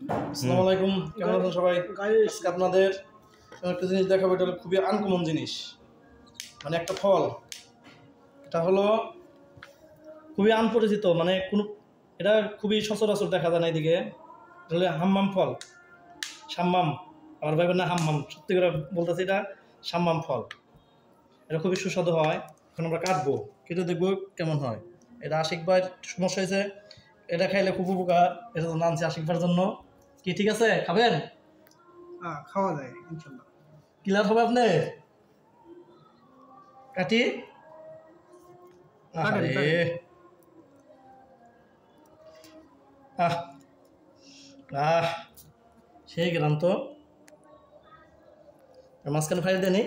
আসসালামু আলাইকুম, কেমন আছেন সবাই? আজকে আপনাদের একটা জিনিস দেখাবো, এটা হলো খুবই আনকমন জিনিস, মানে একটা ফল। এটা হলো খুবই আনপরিচিত, মানে কোনো এটা খুবই সচরাচর দেখা যায় না এদিকে। এটা হলো হাম্মাম ফল, সাম্মাম। আমার ভাইবেন না হাম্মাম, সত্যি করে বলতেছি, এটা সাম্মাম ফল। এটা খুবই সুস্বাদু হয়। এখন আমরা কাটবো, কেটে দেখবো কেমন হয়। এটা আশিক ভাইয়ের সমস্যা হয়েছে, এটা খাইলে খুব উপকার। এটা তো আনছি আশিক ভাইয়ের জন্য। কি ঠিক আছে, খাবেন? খাওয়া যায় ইনশাল্লাহ। ক্লিয়ার হবে আপনি? কাটি। আরে আহ আহ সেই গেলাম তো। মাঝখানে ফাইল দেনি।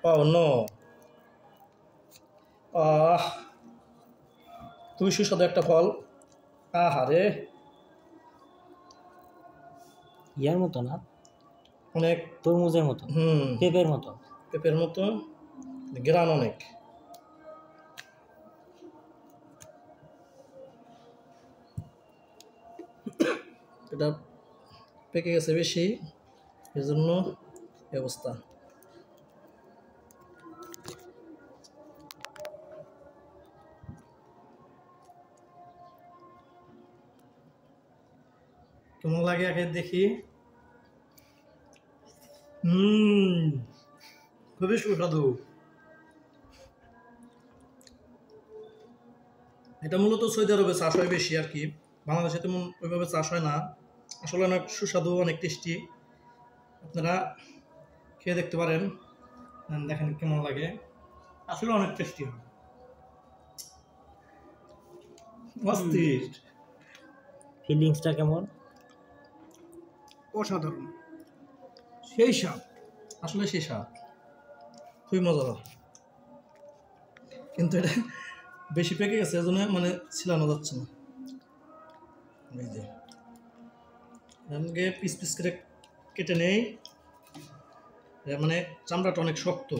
ও নো, আহ তুই সুস্বাদু একটা ফল। আহারে, ইয়ার মতো না, অনেক তরমুজের মতো, পেঁপের মতো। পেঁপের মতো, গ্রান অনেক। এটা পেকে গেছে বেশি, এর জন্য এই অবস্থা। কেমন লাগে আগে দেখি। খুবই সুস্বাদু। এটা মূলত সৌদি আরবে চাষ হয় বেশি আর কি, বাংলাদেশে তেমন ওইভাবে চাষ হয় না। আসলে অনেক সুস্বাদু, অনেক টেস্টি। আপনারা খেয়ে দেখতে পারেন, দেখেন কেমন লাগে। আসলে অনেক টেস্টি হয়, অস্থির। ফিলিংসটা কেমন? অসাধারণ, সেই স্বাদ। আসলে সেই স্বাদ খুবই মজার, কিন্তু এটা বেশি পেকে গেছে, এজন্য মানে ছিলানো যাচ্ছে না। এই যে আমাকে পিস পিস করে কেটে নেই, মানে চামড়াটা অনেক শক্ত,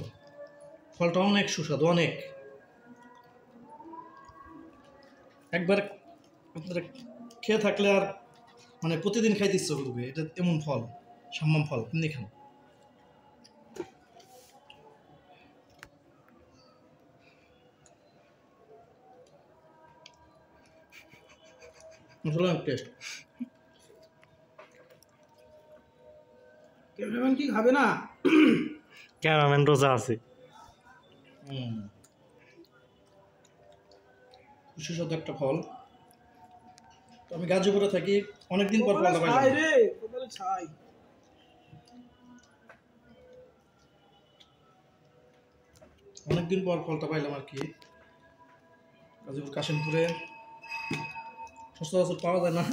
ফলটা অনেক সুস্বাদু, অনেক। একবার আপনারা খেয়ে থাকলে আর মানে প্রতিদিন খাইতে ইচ্ছা করবে। এটা এমন ফল, সাম্মাম ফল, এমনি খান। আসলে অনেক টেস্ট। ক্যামেরাম্যান কি খাবে না? ক্যামেরাম্যান রোজা আছে। সুস্বাদু একটা ফল। তো আমি গাজীপুরে থাকি, অনেকদিন পর ফলটা পাইলাম। অনেকদিন পর ফলটা পাইলাম আর কি। গাজীপুর কাশিমপুরে সচরাচর পাওয়া যায় না।